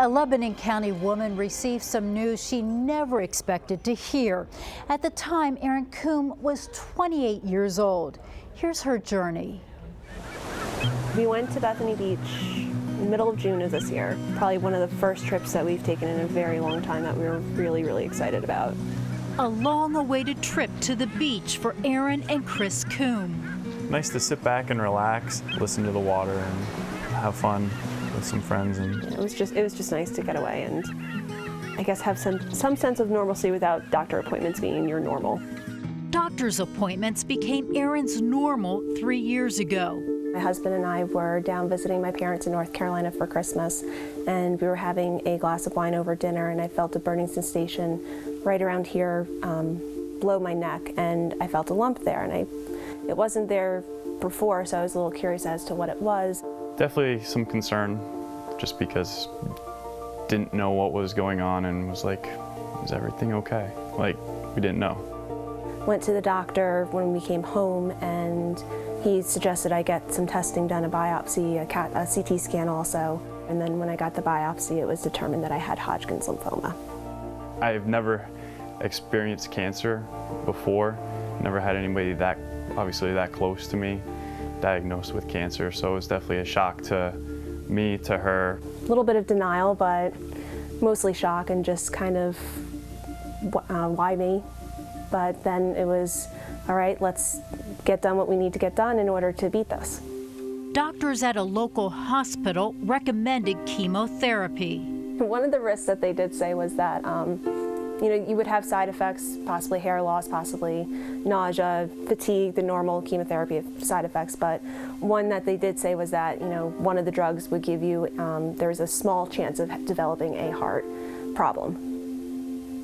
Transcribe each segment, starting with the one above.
A Lebanon County woman received some news she never expected to hear. At the time, Erin Coombe was 28 years old. Here's her journey. We went to Bethany Beach in the middle of June of this year. Probably one of the first trips that we've taken in a very long time that we were really, really excited about. A long-awaited trip to the beach for Erin and Chris Coombe. Nice to sit back and relax, listen to the water, and have fun with some friends. And it was just nice to get away and I guess have some sense of normalcy without doctor appointments being your normal. Doctor's appointments became Erin's normal 3 years ago. My husband and I were down visiting my parents in North Carolina for Christmas, and we were having a glass of wine over dinner, and I felt a burning sensation right around here below my neck, and I felt a lump there, and it wasn't there before, so I was a little curious as to what it was. Definitely some concern, just because didn't know what was going on and was like, is everything okay? Like, we didn't know. Went to the doctor when we came home, and he suggested I get some testing done, a biopsy, a CT scan also. And then when I got the biopsy, it was determined that I had Hodgkin's lymphoma. I've never experienced cancer before. Never had anybody obviously that close to me diagnosed with cancer. So it was definitely a shock to me, to her. A little bit of denial, but mostly shock and just kind of, why me? But then it was, all right, let's get done what we need to get done in order to beat this. Doctors at a local hospital recommended chemotherapy. One of the risks that they did say was that you would have side effects, possibly hair loss, possibly nausea, fatigue, the normal chemotherapy side effects. But one that they did say was that one of the drugs would give you, there's a small chance of developing a heart problem.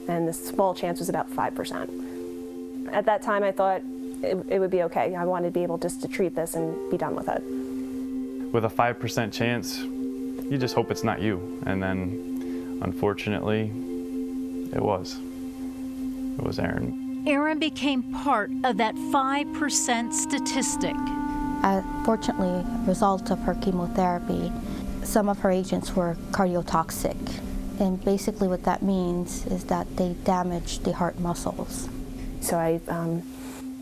And the small chance was about 5%. At that time, I thought it would be okay. I wanted to be able just to treat this and be done with it. With a 5% chance, you just hope it's not you. And then, unfortunately, it was. It was Erin. Erin became part of that 5% statistic. Fortunately, as a result of her chemotherapy, some of her agents were cardiotoxic. And basically what that means is that they damage the heart muscles. So I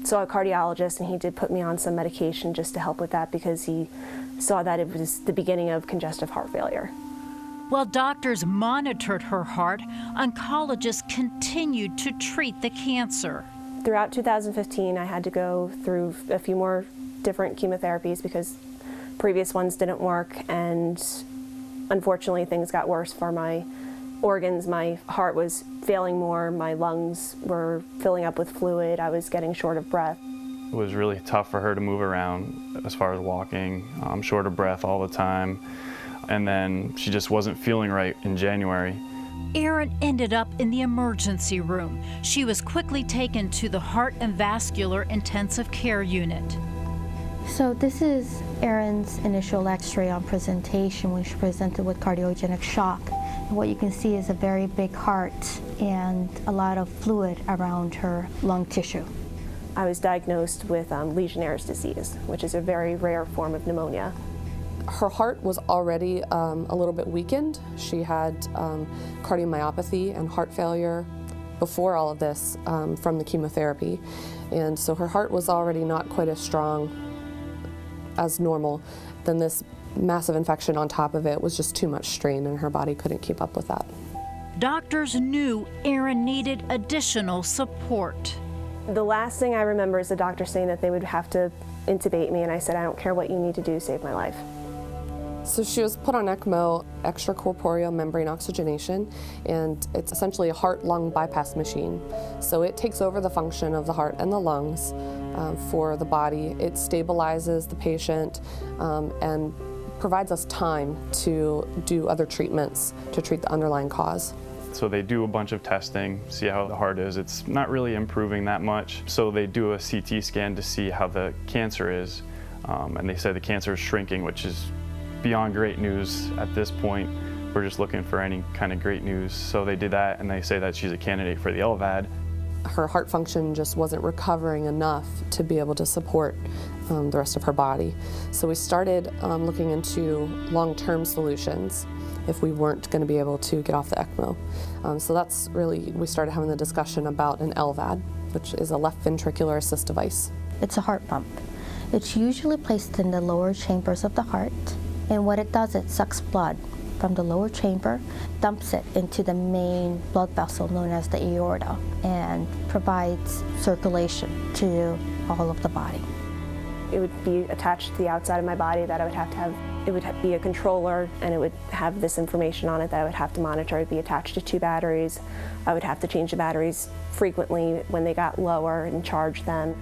saw a cardiologist, and he did put me on some medication just to help with that because he saw that it was the beginning of congestive heart failure. While doctors monitored her heart, oncologists continued to treat the cancer. Throughout 2015, I had to go through a few more different chemotherapies because previous ones didn't work, and unfortunately things got worse for my organs. My heart was failing more, my lungs were filling up with fluid, I was getting short of breath. It was really tough for her to move around as far as walking. I'm short of breath all the time. And then she just wasn't feeling right in January. Erin ended up in the emergency room. She was quickly taken to the Heart and Vascular Intensive Care Unit. So this is Erin's initial x-ray on presentation when she presented with cardiogenic shock. And what you can see is a very big heart and a lot of fluid around her lung tissue. I was diagnosed with Legionnaire's disease, which is a very rare form of pneumonia. Her heart was already a little bit weakened. She had cardiomyopathy and heart failure before all of this from the chemotherapy. And so her heart was already not quite as strong as normal. Then this massive infection on top of it was just too much strain, and her body couldn't keep up with that. Doctors knew Erin needed additional support. The last thing I remember is the doctor saying that they would have to intubate me, and I said, I don't care what you need to do to save my life. So she was put on ECMO, extracorporeal membrane oxygenation, and it's essentially a heart-lung bypass machine. So it takes over the function of the heart and the lungs for the body. It stabilizes the patient and provides us time to do other treatments to treat the underlying cause. So they do a bunch of testing, see how the heart is. It's not really improving that much. So they do a CT scan to see how the cancer is. And they say the cancer is shrinking, which is beyond great news at this point. We're just looking for any kind of great news. So they did that, and they say that she's a candidate for the LVAD. her heart function just wasn't recovering enough to be able to support the rest of her body. So we started looking into long-term solutions if we weren't going to be able to get off the ECMO. So that's really, we started having the discussion about an LVAD, which is a left ventricular assist device. It's a heart pump. It's usually placed in the lower chambers of the heart, and what it does, it sucks blood from the lower chamber, dumps it into the main blood vessel known as the aorta, and provides circulation to all of the body. It would be attached to the outside of my body that I would have to have. It would be a controller, and it would have this information on it that I would have to monitor. It would be attached to 2 batteries. I would have to change the batteries frequently when they got lower and charge them.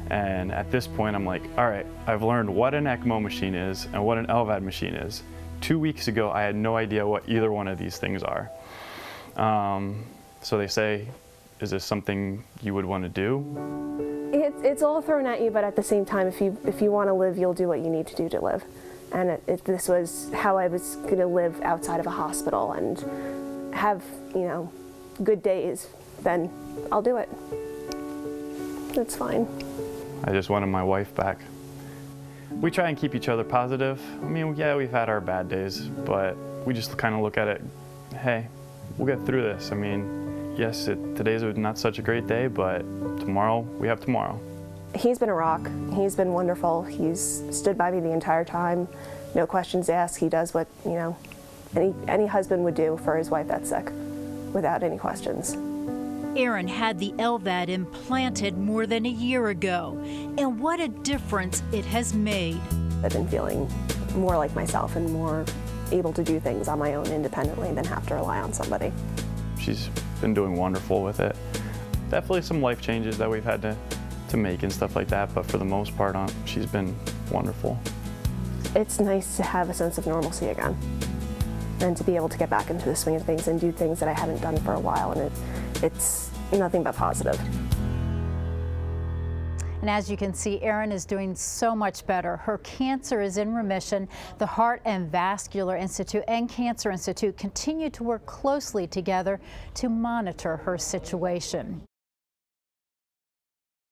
And at this point, I'm like, all right, I've learned what an ECMO machine is and what an LVAD machine is. 2 weeks ago, I had no idea what either one of these things are. So they say, is this something you would want to do? It's all thrown at you, but at the same time, if you want to live, you'll do what you need to do to live. And if this was how I was going to live outside of a hospital and have, good days, then I'll do it. It's fine. I just wanted my wife back. We try and keep each other positive. I mean, yeah, we've had our bad days, but we just kind of look at it, hey, we'll get through this. I mean, yes, today's not such a great day, but tomorrow, we have tomorrow. He's been a rock. He's been wonderful. He's stood by me the entire time. No questions asked. He does what, any husband would do for his wife that's sick, without any questions. Erin had the LVAD implanted more than a year ago, and what a difference it has made. I've been feeling more like myself and more able to do things on my own independently than have to rely on somebody. She's been doing wonderful with it. Definitely some life changes that we've had to make and stuff like that, but for the most part, she's been wonderful. It's nice to have a sense of normalcy again and to be able to get back into the swing of things and do things that I haven't done for a while, and it's nothing but positive. And as you can see, Erin is doing so much better. Her cancer is in remission. The Heart and Vascular Institute and Cancer Institute continue to work closely together to monitor her situation.